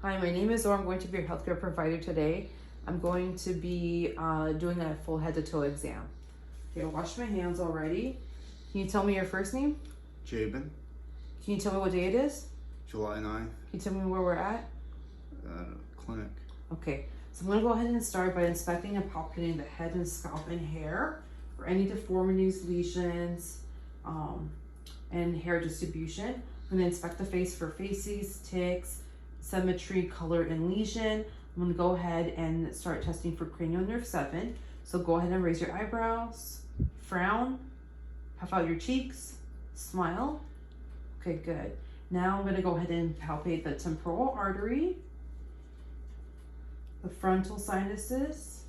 Hi, my name is Zauhra. I'm going to be your healthcare provider today. I'm going to be doing a full head to toe exam. Okay, I washed my hands already. Can you tell me your first name? Jabin. Can you tell me what day it is? July 9th. Can you tell me where we're at? Clinic. Okay, so I'm going to go ahead and start by inspecting and palpating the head and scalp and hair for any deformities, lesions, and hair distribution. I'm going to inspect the face for facies, ticks, symmetry, color, and lesion. I'm going to go ahead and start testing for cranial nerve 7. So go ahead and raise your eyebrows, frown, puff out your cheeks, smile. Okay, good. Now I'm going to go ahead and palpate the temporal artery, the frontal sinuses,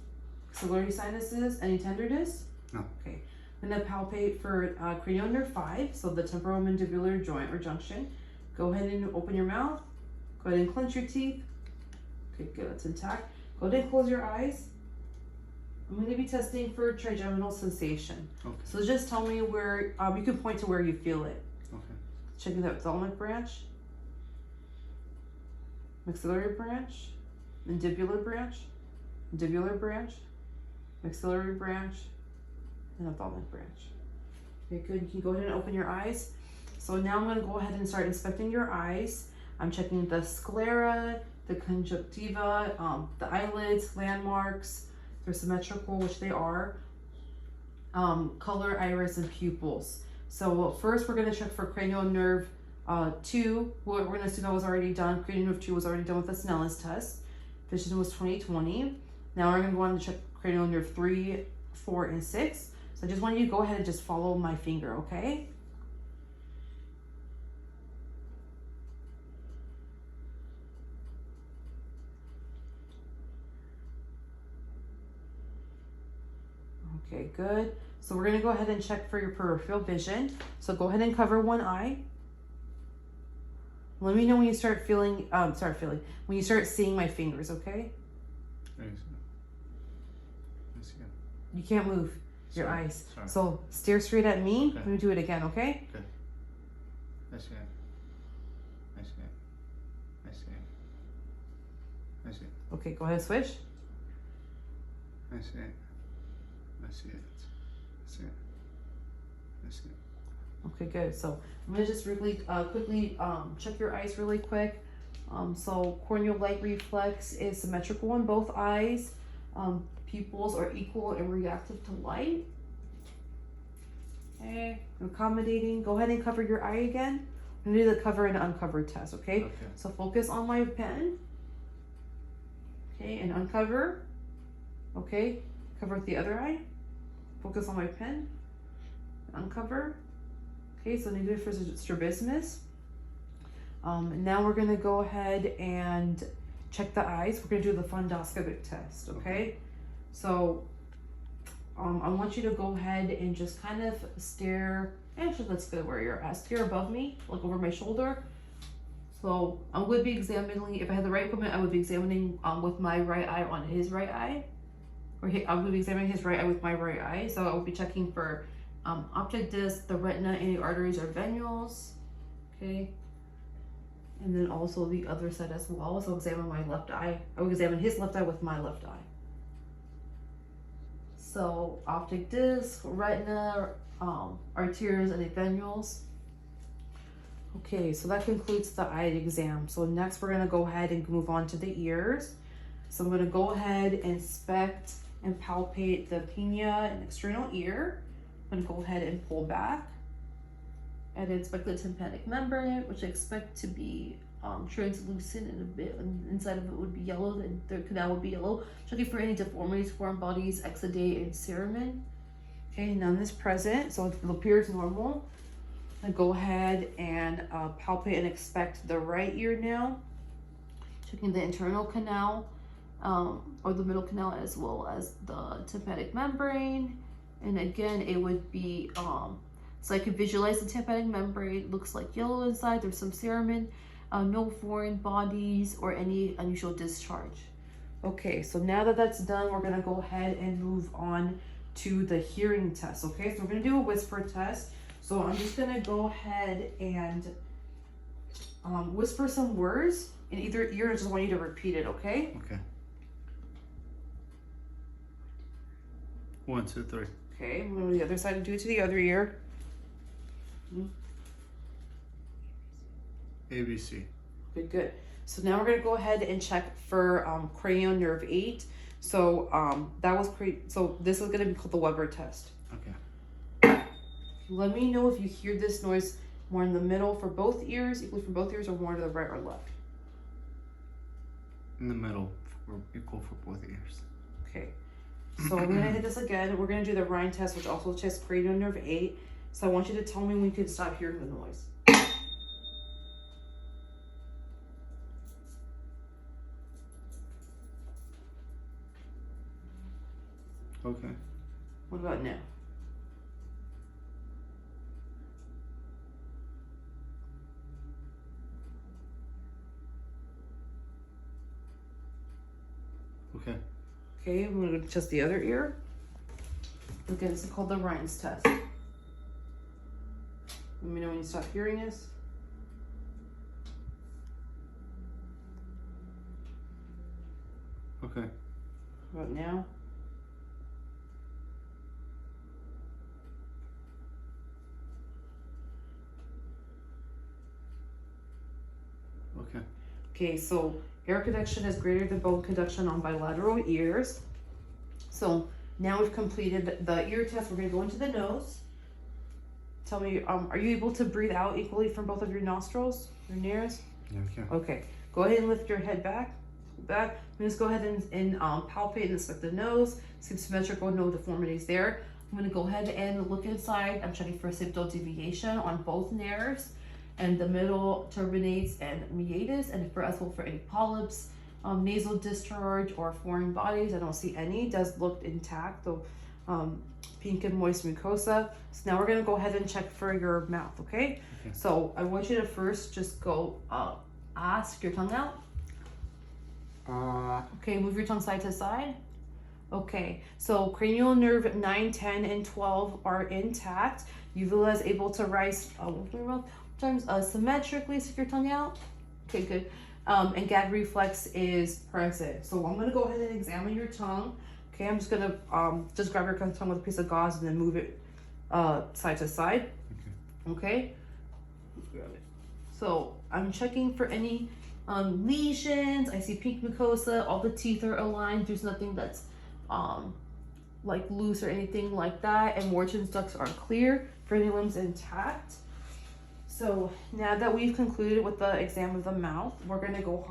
axillary sinuses. Any tenderness? No. Okay. I'm going to palpate for cranial nerve 5, so the temporomandibular joint or junction. Go ahead and open your mouth. Go ahead and clench your teeth. Okay, good, it's intact. Go ahead and close your eyes. I'm going to be testing for trigeminal sensation. Okay. So just tell me where, you can point to where you feel it. Okay. Checking the ophthalmic branch, maxillary branch, mandibular branch, maxillary branch, and ophthalmic branch. Okay, good. You can go ahead and open your eyes. So now I'm going to go ahead and start inspecting your eyes. I'm checking the sclera, the conjunctiva, the eyelids, landmarks. They're symmetrical, which they are. Color, iris, and pupils. So first we're going to check for cranial nerve 2. We're going to assume that was already done. Cranial nerve 2 was already done with the Snellen's test. Vision was 20/20. Now we're going to go on to check cranial nerve 3, 4, and 6. So I just want you to go ahead and just follow my finger, okay? Okay, good. So we're going to go ahead and check for your peripheral vision. So go ahead and cover one eye. Let me know when you start feeling, when you start seeing my fingers, okay? You can't move your eyes. Sorry. So stare straight at me. Okay. Let me do it again, okay? Okay. I see it. I see it. I see it. I see it. Okay, go ahead, switch. I see it. I see it. I see it. I see it. Okay, good. So I'm gonna just really quickly check your eyes really quick. So corneal light reflex is symmetrical in both eyes. Pupils are equal and reactive to light. Okay, accommodating. Go ahead and cover your eye again. I'm gonna do the cover and uncover test, okay? Okay. So focus on my pen. Okay, and uncover. Okay, cover with the other eye. Focus on my pen. Uncover. Okay, so negative for strabismus. Now we're gonna go ahead and check the eyes. We're gonna do the fundoscopic test, okay? So I want you to go ahead and just kind of stare. Actually, let's go where you're at. Stare above me, look over my shoulder. So I would be examining, if I had the right equipment, I would be examining with my right eye on his right eye. Or I would be examining his right eye with my right eye. So I will be checking for optic disc, the retina, any arteries or venules. Okay. And then also the other side as well. So examine my left eye. I will examine his left eye with my left eye. So optic disc, retina, arteries, and venules. Okay, so that concludes the eye exam. So next we're gonna go ahead and move on to the ears. So I'm gonna go ahead and inspect and palpate the pinna and external ear. I'm gonna go ahead and pull back and inspect the tympanic membrane, which I expect to be translucent, and a bit inside of it would be yellow, the canal would be yellow. Checking for any deformities, foreign bodies, exudate, and cerumen. Okay, none is present, so it appears normal. I go ahead and palpate and inspect the right ear now. Checking the internal canal or the middle canal, as well as the tympanic membrane. And again, it would be so I can visualize the tympanic membrane. It looks like yellow inside. There's some cerumen. No foreign bodies or any unusual discharge. Okay, so now that that's done, we're gonna go ahead and move on to the hearing test, okay? So we're gonna do a whisper test. So I'm just gonna go ahead and whisper some words in either ear. I just want you to repeat it, okay? Okay. 1, 2, 3. Okay, I'm going to the other side and do it to the other ear. ABC. Good, good. So now we're going to go ahead and check for cranial nerve 8. So that was so this is going to be called the Weber test. Okay. Let me know if you hear this noise more in the middle for both ears, equally for both ears, or more to the right or left. In the middle, equal for both ears. Okay. So we're gonna hit this again. We're gonna do the Rhine test, which also checks cranial nerve 8. So I want you to tell me when you can stop hearing the noise. Okay. What about now? Okay. Okay, I'm gonna test the other ear. Again, this is called the Rhine's test. Let me know when you stop hearing this. Okay. What about now? Okay. Okay, so air conduction is greater than bone conduction on bilateral ears. So now we've completed the ear test. We're gonna go into the nose. Tell me, are you able to breathe out equally from both of your nostrils, your nares? Yeah, okay. Okay, go ahead and lift your head back. Just go ahead and palpate and inspect the nose. Seems symmetrical, no deformities there. I'm gonna go ahead and look inside. I'm checking for septal deviation on both nares, and the middle terminates and meatus, and for as well for any polyps, nasal discharge or foreign bodies. I don't see any. It does look intact, though. Pink and moist mucosa. So now we're gonna go ahead and check for your mouth, okay? So I want you to first just go stick your tongue out. Okay, move your tongue side to side. Okay, so cranial nerve 9, 10, and 12 are intact. Uvula is able to rise symmetrically. Stick your tongue out. Okay, good. And gag reflex is present. So I'm gonna go ahead and examine your tongue. Okay, I'm just gonna just grab your tongue with a piece of gauze and then move it side to side. Okay. So I'm checking for any lesions. I see pink mucosa. All the teeth are aligned. There's nothing that's like loose or anything like that. And Morton's ducts are clear. Frenulum's intact. So now that we've concluded with the exam of the mouth, we're gonna go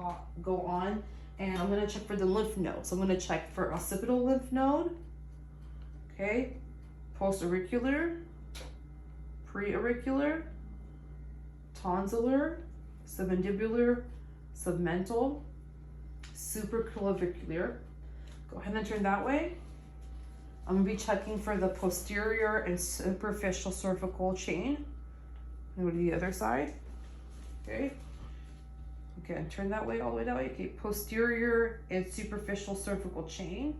on, and I'm gonna check for the lymph nodes. So I'm gonna check for occipital lymph node. Okay, post-auricular, pre-auricular, tonsillar, submandibular, submental, supraclavicular. Go ahead and turn that way. I'm gonna be checking for the posterior and superficial cervical chain. And go to the other side. Okay. Okay, turn that way, all the way that way. Okay, posterior and superficial cervical chain.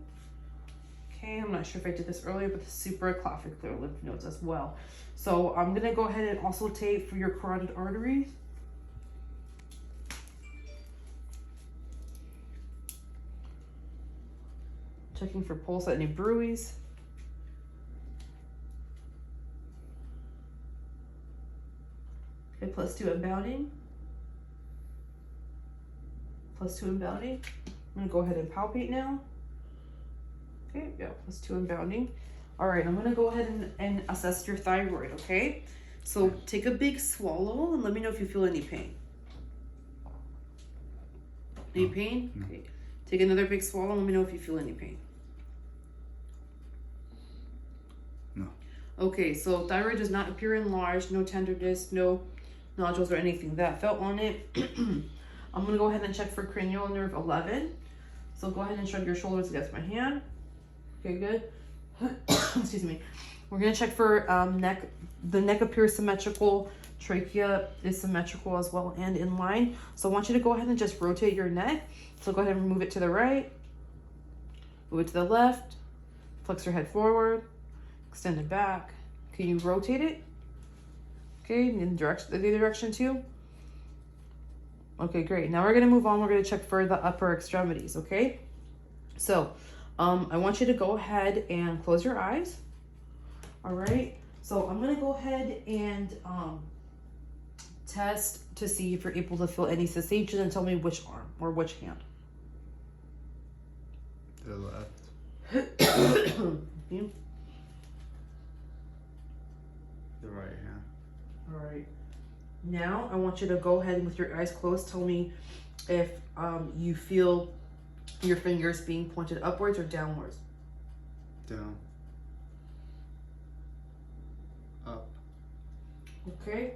Okay, I'm not sure if I did this earlier, but the supraclavicular lymph nodes as well. So I'm gonna go ahead and also tape for your carotid arteries. Checking for pulse at any bruits. Okay, +2 inbounding. +2 inbounding. I'm gonna go ahead and palpate now. Okay, yeah, +2 inbounding. All right, I'm gonna go ahead and assess your thyroid, okay? So take a big swallow and let me know if you feel any pain. Any pain? No. Okay. Take another big swallow and let me know if you feel any pain. No. Okay, so thyroid does not appear enlarged, no tenderness, no nodules or anything that felt on it. I'm gonna go ahead and check for cranial nerve 11. So go ahead and shrug your shoulders against my hand. Okay, good. Excuse me. We're gonna check for neck. The neck appears symmetrical. Trachea is symmetrical as well and in line. So I want you to go ahead and just rotate your neck. So go ahead and move it to the right. Move it to the left. Flex your head forward. Extend it back. Can you rotate it? Okay, in the other direction too. Okay, great. Now we're gonna move on. We're gonna check for the upper extremities, okay? So, I want you to go ahead and close your eyes. All right. So I'm gonna go ahead and test to see if you're able to feel any sensation and tell me which arm or which hand. The left. You? The right hand. All right. Now I want you to go ahead and with your eyes closed, tell me if you feel your fingers being pointed upwards or downwards. Down. Up. Okay.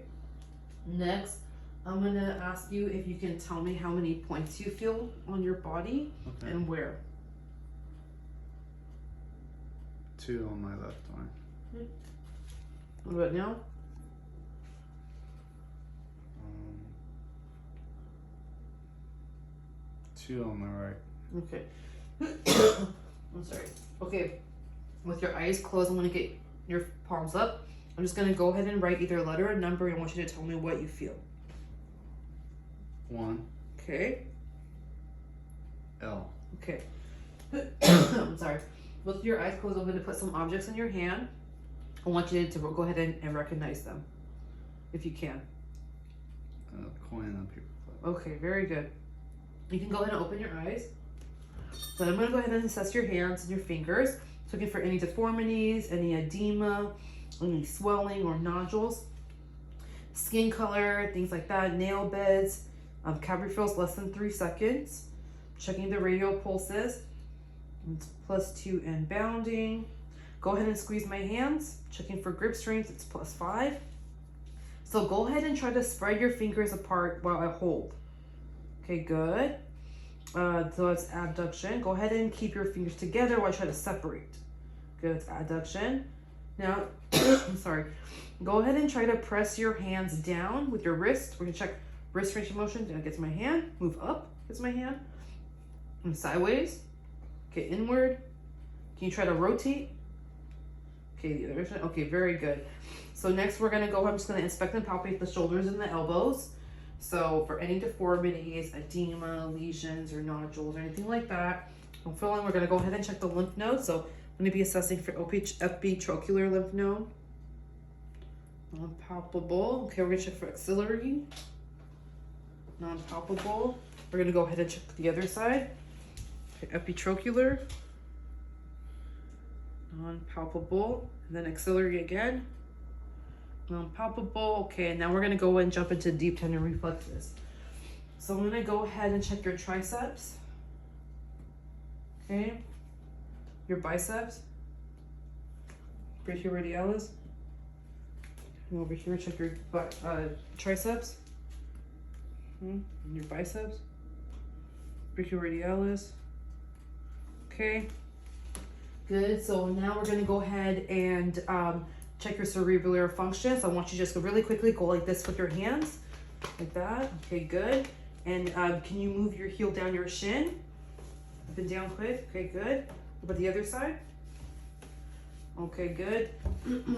Next, I'm gonna ask you if you can tell me how many points you feel on your body and where. 2 on my left arm. What about now? 2 on my right. Okay. I'm sorry. Okay. With your eyes closed, I'm gonna get your palms up. I'm just gonna go ahead and write either a letter or a number. I want you to tell me what you feel. 1. Okay. L. Okay. I'm sorry. With your eyes closed, I'm gonna put some objects in your hand. I want you to go ahead and recognize them, if you can. A coin and a paper clip. Okay, very good. You can go ahead and open your eyes. So I'm gonna go ahead and assess your hands and your fingers. Looking for any deformities, any edema, any swelling or nodules, skin color, things like that, nail beds, cavity fills less than 3 seconds. Checking the radial pulses. It's +2 and bounding. Go ahead and squeeze my hands. Checking for grip strength, it's +5. So go ahead and try to spread your fingers apart while I hold. Okay, good. So it's abduction. Go ahead and keep your fingers together while I try to separate. Good, it's adduction. Now, I'm sorry. Go ahead and try to press your hands down with your wrist. We're gonna check wrist range of motion. Down gets my hand. Move up, gets my hand. And sideways. Okay, inward. Can you try to rotate? Okay, the other direction. Okay, very good. So next we're gonna go, I'm just gonna inspect and palpate the shoulders and the elbows. So for any deformities, edema, lesions, or nodules, or anything like that, I'm feeling we're gonna go ahead and check the lymph nodes. So I'm gonna be assessing for epitrocular lymph node. Non-palpable. Okay, we're gonna check for axillary. Non-palpable. We're gonna go ahead and check the other side. Okay, epitrocular. Non-palpable. And then axillary again. Non-palpable. Okay, and now we're gonna go and jump into deep tendon reflexes. So I'm gonna go ahead and check your triceps. Okay. Your biceps. Brachioradialis. And over here, check your triceps. And your biceps. Brachioradialis. Okay. Good. So now we're gonna go ahead and check your cerebellar function. So I want you to just really quickly go like this with your hands, like that. Okay, good. And can you move your heel down your shin? Up and down quick. Okay, good. What about the other side? Okay, good.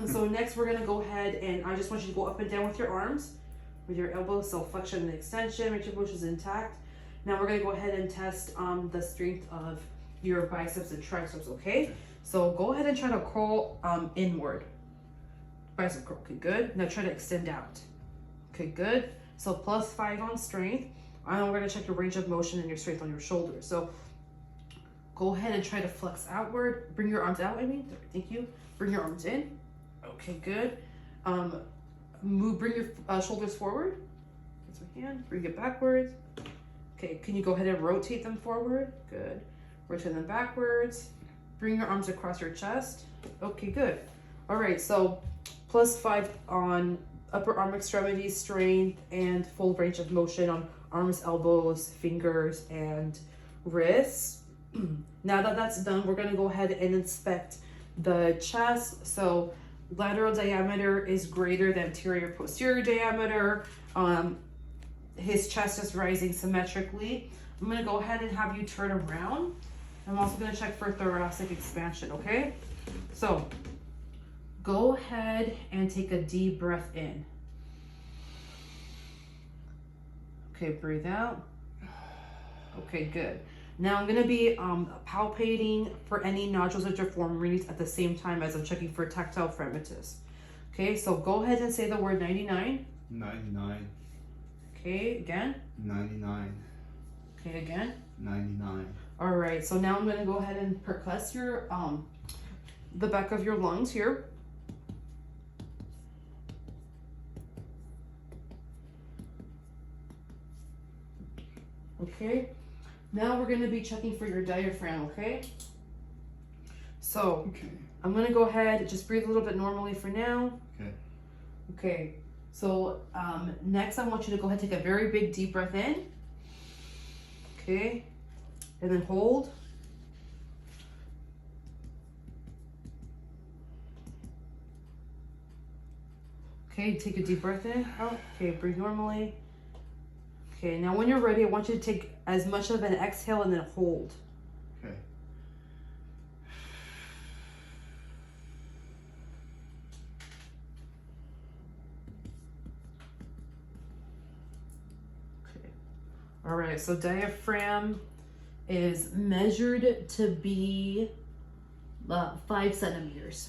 So next we're gonna go ahead and I just want you to go up and down with your arms, with your elbows, so flexion and extension, make sure your is intact. Now we're gonna go ahead and test the strength of your biceps and triceps, okay? So go ahead and try to curl inward. Bicep curl, okay, good. Now try to extend out. Okay, good. So +5 on strength. And we're gonna check your range of motion and your strength on your shoulders. So go ahead and try to flex outward. Bring your arms out, thank you. Bring your arms in. Okay, good. Bring your shoulders forward. That's my hand. Bring it backwards. Okay, can you go ahead and rotate them forward? Good. Rotate them backwards. Bring your arms across your chest. Okay, good. All right, so +5 on upper arm extremities, strength, and full range of motion on arms, elbows, fingers, and wrists. Now that that's done, we're gonna go ahead and inspect the chest. So lateral diameter is greater than anterior posterior diameter. His chest is rising symmetrically. I'm gonna go ahead and have you turn around. I'm also gonna check for thoracic expansion, okay? So go ahead and take a deep breath in. Okay, breathe out. Okay, good. Now I'm gonna be palpating for any nodules or deformities at the same time as I'm checking for tactile fragmentus. Okay, so go ahead and say the word 99. 99. Okay, again. 99. Okay, again. 99. All right, so now I'm gonna go ahead and percuss your the back of your lungs here. Okay, now we're gonna be checking for your diaphragm, okay? So, Okay. I'm gonna go ahead, just breathe a little bit normally for now. Okay. Okay, so next I want you to go ahead and take a very big deep breath in. Okay, and then hold. Okay, take a deep breath in, out. Okay, breathe normally. Okay, now when you're ready, I want you to take as much of an exhale and then hold. Okay. Okay. All right, so diaphragm is measured to be 5 centimeters.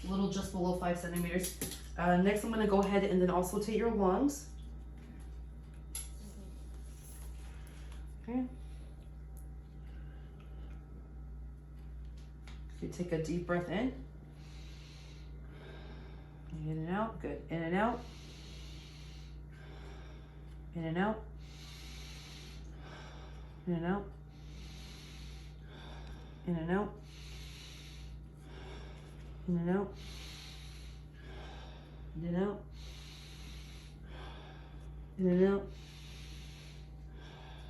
A little just below 5 centimeters. Next, I'm gonna go ahead and then also take your lungs. Okay. You take a deep breath in. In and out. Good. In and out. In and out. In and out. In and out. In and out. In and out. In and out.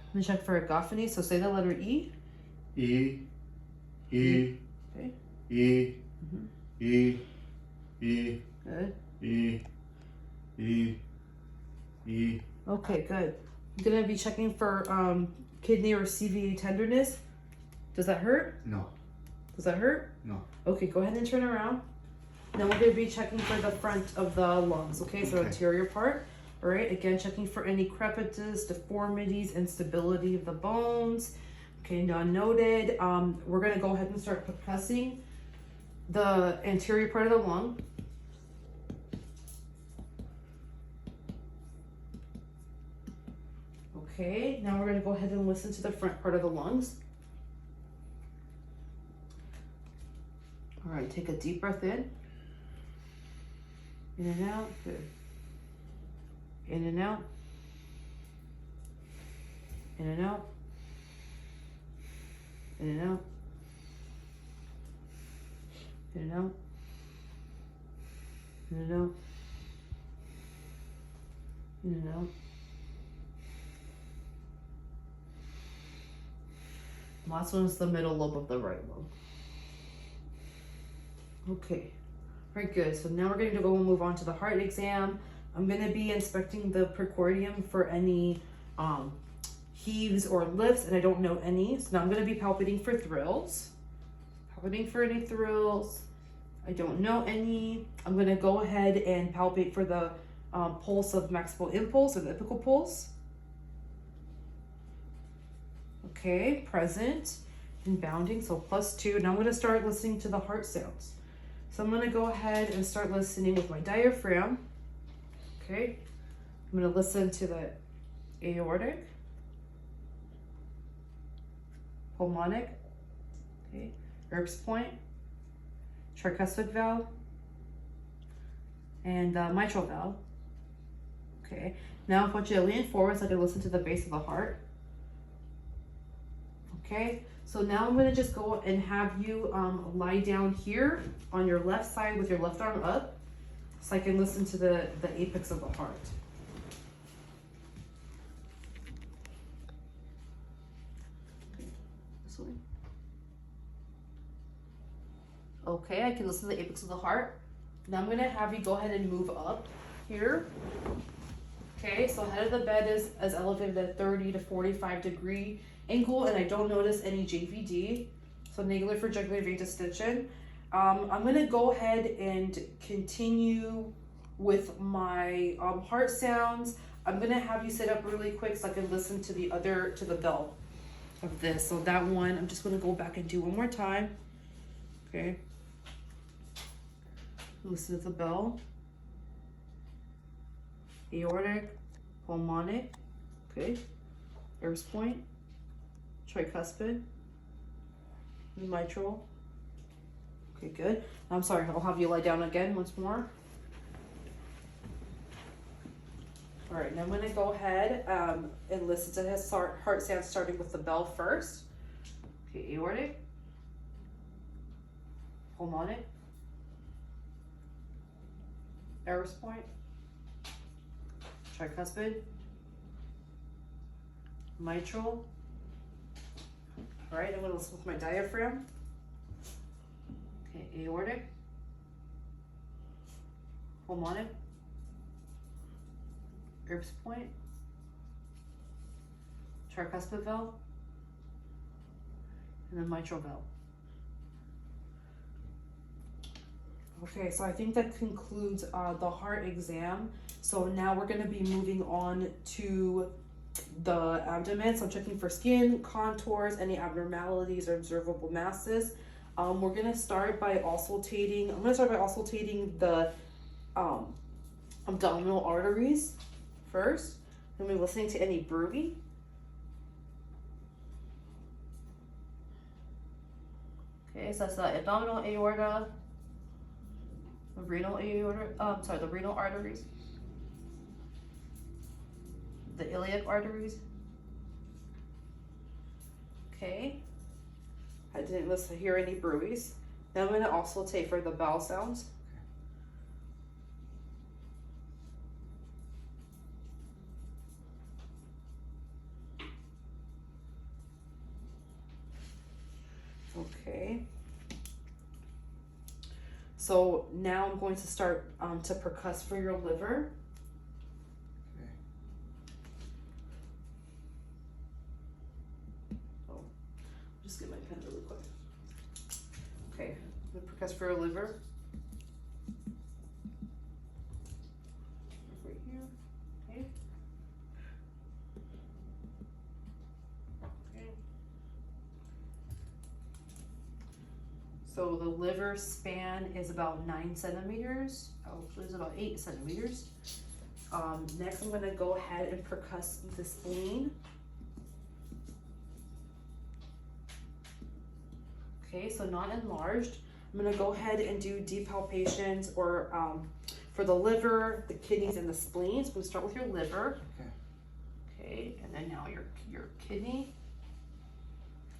Let me check for egophony. So say the letter E. E. E. Okay. E. Mhm. E. E. Good. E. E. E. Okay, good. I'm gonna be checking for kidney or CVA tenderness. Does that hurt? No. Does that hurt? No. Okay, go ahead and turn around. Now we're gonna be checking for the front of the lungs. Okay, so Okay. anterior part. All right, again, checking for any crepitus, deformities, instability of the bones. Okay, none noted. We're gonna go ahead and start percussing the anterior part of the lung. Okay, now we're gonna go ahead and listen to the front part of the lungs. All right, take a deep breath in. In and out, good. In and out. In and out. In and out. In and out. In and out. In and out. Last one is the middle lobe of the right lung. Okay, very good. So now we're going to go and move on to the heart exam. I'm going to be inspecting the precordium for any heaves or lifts, and I don't know any. So now I'm going to be palpating for thrills. Palpating for any thrills. I don't know any. I'm going to go ahead and palpate for the pulse of maximal impulse or the apical pulse. Okay, present and bounding, so +2. Now I'm going to start listening to the heart sounds. So I'm going to go ahead and start listening with my diaphragm. Okay, I'm going to listen to the aortic, pulmonic, okay, Erb's point, tricuspid valve, and mitral valve. Okay, now I want you to lean forward so I can listen to the base of the heart. Okay, so now I'm going to just go and have you lie down here on your left side with your left arm up so I can listen to the apex of the heart. Okay, this way. Okay, I can listen to the apex of the heart. Now I'm going to have you go ahead and move up here. Okay, so head of the bed is elevated at 30 to 45 degree angle, and I don't notice any JVD, so nagular for jugular vein distension. I'm going to go ahead and continue with my heart sounds. I'm gonna have you sit up really quick so I can listen to the bell of this. So that one, I'm just gonna go back and do one more time. Okay. Listen to the bell. Aortic, pulmonic, okay. Ears point, tricuspid, mitral. Okay, good. I'm sorry, I'll have you lie down again once more. All right, now I'm gonna go ahead and listen to his heart sound starting with the bell first. Okay, aortic, pulmonic, ears point, tricuspid, mitral. All right, I'm gonna listen with my diaphragm. Okay, aortic, pulmonic, ears point, tricuspid valve, and then mitral valve. Okay, so I think that concludes the heart exam. So now we're gonna be moving on to the abdomen. So I'm checking for skin, contours, any abnormalities or observable masses. We're gonna start by auscultating. I'm gonna start by auscultating the abdominal arteries first. Then we're listening to any bruit. Okay, so that's the abdominal aorta, the renal aorta. The renal arteries, the iliac arteries. Okay. I didn't hear any bruits. Now I'm gonna auscultate for the bowel sounds. Okay. So now I'm going to start to percuss for your liver. Okay. Oh, just get my pen really quick. Okay, I'm gonna percuss for your liver. Right here. Okay. Okay. So the liver span is about 9 centimeters. Actually, it's about 8 centimeters. Next, I'm gonna go ahead and percuss the spleen. Okay, so not enlarged. I'm gonna go ahead and do deep palpations or for the liver, the kidneys, and the spleen. So we'll start with your liver. Okay. Okay, and then now your kidney.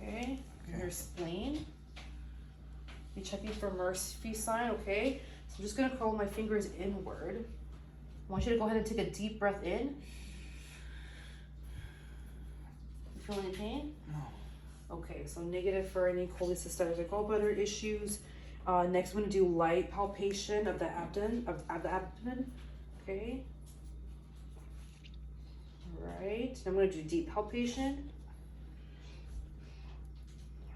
Okay, and your spleen. Be checking for Murphy sign. Okay, so I'm just gonna curl my fingers inward. I want you to go ahead and take a deep breath in. You feel any pain? No. Okay, so negative for any cholecystitis or gallbladder issues. Next, I'm going to do light palpation of the abdomen. Okay. All right. I'm going to do deep palpation.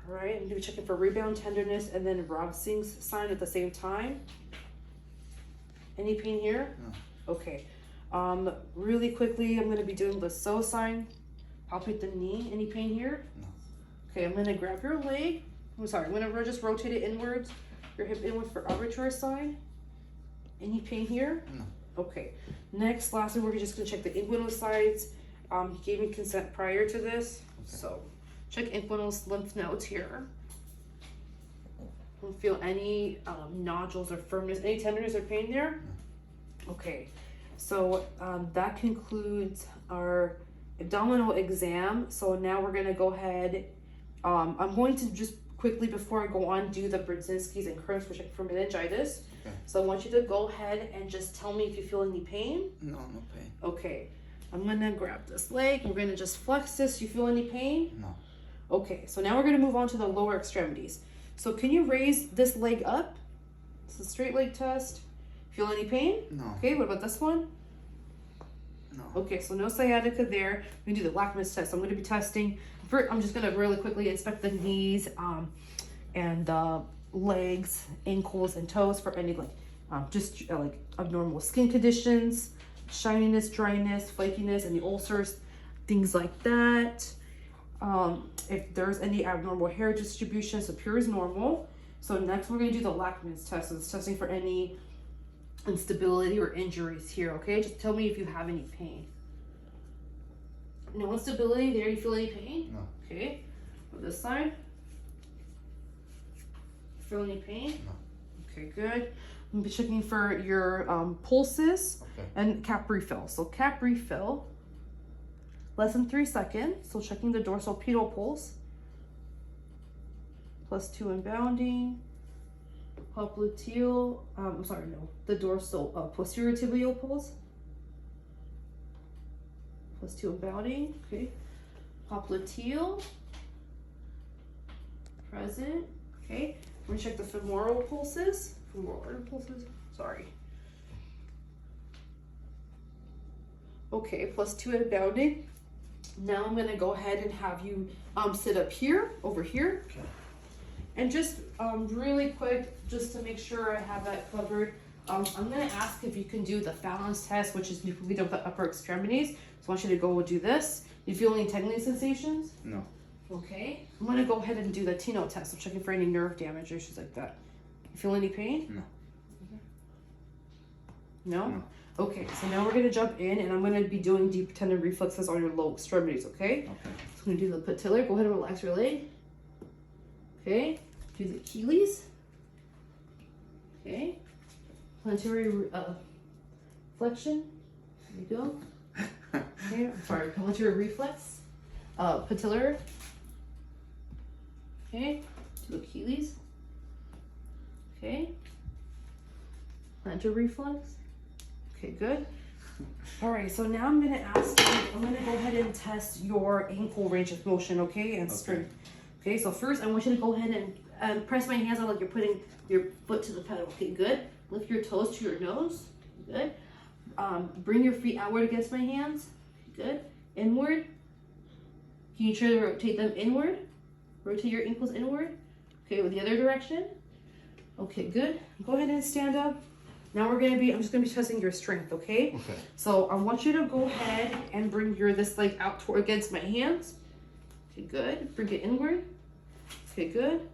All right. I'm going to be checking for rebound tenderness and then Robsing's sign at the same time. Any pain here? No. Okay. Really quickly, I'm going to be doing the so sign. Palpate the knee. Any pain here? No. Okay, I'm gonna grab your leg. I'm sorry, I'm gonna just rotate it inwards. Your hip inward for arbitrary sign. Any pain here? No. Okay. Next, lastly, we're just gonna check the inguinal sides. He gave me consent prior to this, so check inguinal lymph nodes here. Don't feel any nodules or firmness, any tenderness or pain there? No. Okay, so that concludes our abdominal exam. So now we're gonna go ahead. I'm going to just quickly, before I go on, do the Brzezinski's and Kern's for checking for meningitis. Okay. So I want you to go ahead and just tell me if you feel any pain. No, no pain. Okay, I'm gonna grab this leg. We're gonna just flex this. You feel any pain? No. Okay, so now we're gonna move on to the lower extremities. So can you raise this leg up? It's a straight leg test. Feel any pain? No. Okay, what about this one? No. Okay, so no sciatica there. We can do the Lachman's test. So I'm going to be testing. First, I'm just going to really quickly inspect the knees and the legs, ankles, and toes for any like abnormal skin conditions. shininess, dryness, flakiness, any ulcers, things like that. If there's any abnormal hair distribution, so pure is normal. So next we're gonna do the Lachman's test. So it's testing for any instability or injuries here, okay? Just tell me if you have any pain. No instability there, you feel any pain? No. Okay, on this side. Feel any pain? No. Okay, good. I'm be checking for your pulses Okay. and cap refill. So cap refill, less than 3 seconds. So checking the dorsal pedal pulse, +2 in bounding. Popliteal, the dorsal posterior tibial pulse, +2 in bounding. Okay. Popliteal, present. Okay. We're gonna check the femoral pulses. Sorry. Okay, +2 in bounding. Now I'm gonna go ahead and have you sit up here, over here. Okay. And just really quick, just to make sure I have that covered, I'm gonna ask if you can do the Fallon's test, which is we do the upper extremities. So I want you to go do this. You feel any tingling sensations? No. Okay. I'm gonna go ahead and do the Tino test. I'm checking for any nerve damage or issues like that. You feel any pain? No. No? No. Okay, so now we're gonna jump in and I'm gonna be doing deep tendon reflexes on your low extremities, okay? Okay. So I'm gonna do the patellar. Go ahead and relax your leg. Okay. Do the Achilles. Okay. Planetary flexion. There you go. Okay, I'm sorry, planetary reflex. Patellar. Okay. Do Achilles. Okay. Plantar reflex. Okay, good. All right, so now I'm gonna ask you, I'm gonna go ahead and test your ankle range of motion, okay, and strength. Okay, so first I want you to go ahead and press my hands out like you're putting your foot to the pedal. Okay, good. Lift your toes to your nose. Good. Bring your feet outward against my hands. Good. Inward. Can you try to rotate them inward? Rotate your ankles inward. Okay, with the other direction. Okay, good. Go ahead and stand up. Now I'm just gonna be testing your strength, okay? Okay. So I want you to go ahead and bring this leg out toward against my hands. Okay, good. Bring it inward. Okay, good.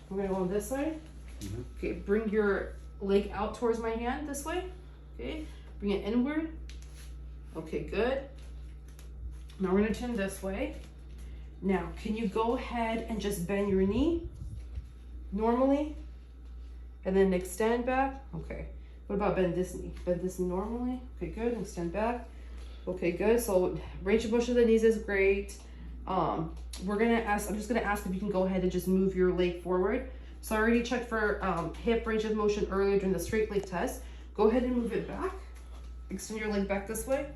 We're gonna go on this side. Mm-hmm. Okay, bring your leg out towards my hand this way. Okay, bring it inward. Okay, good. Now we're gonna turn this way. Now, can you go ahead and just bend your knee normally? And then extend back. Okay. What about bend this knee? Bend this knee normally. Okay, good. Extend back. Okay, good. So range of motion of the knees is great. I'm just gonna ask if you can go ahead and just move your leg forward. So I already checked for hip range of motion earlier during the straight leg test. Go ahead and move it back. Extend your leg back this way.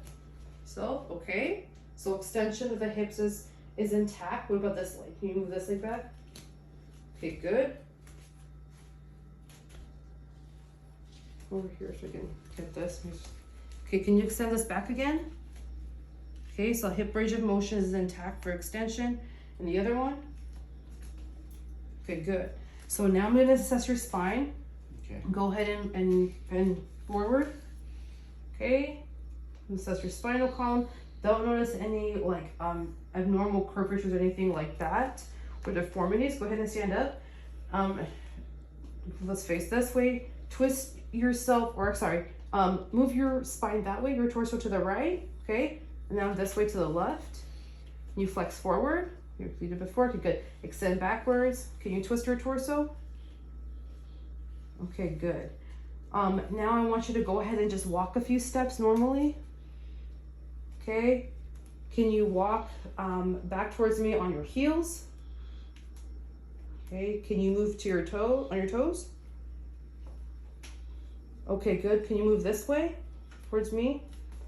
So, okay. So extension of the hips is intact. What about this leg? Can you move this leg back? Okay, good. Over here so I can get this. Okay, can you extend this back again? Okay, so hip range of motion is intact for extension. And the other one? Okay, good. So now I'm gonna assess your spine. Okay. Go ahead and bend forward. Okay, assess your spinal column. Don't notice any like abnormal curvatures or anything like that or deformities. Go ahead and stand up. Let's face this way. Twist yourself, move your spine that way, your torso to the right, okay? And now this way to the left. You flex forward. You did it before. Okay, good. Extend backwards. Can you twist your torso? Okay, good. Now I want you to go ahead and just walk a few steps normally. Okay. Can you walk back towards me on your heels? Okay. Can you move to your on your toes? Okay, good. Can you move this way towards me?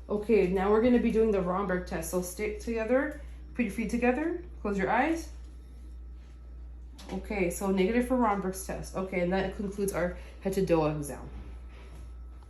Okay, now we're going to be doing the Romberg test. So stick together, put your feet together, close your eyes. Okay, so negative for Romberg's test. Okay, and that concludes our head to toe exam.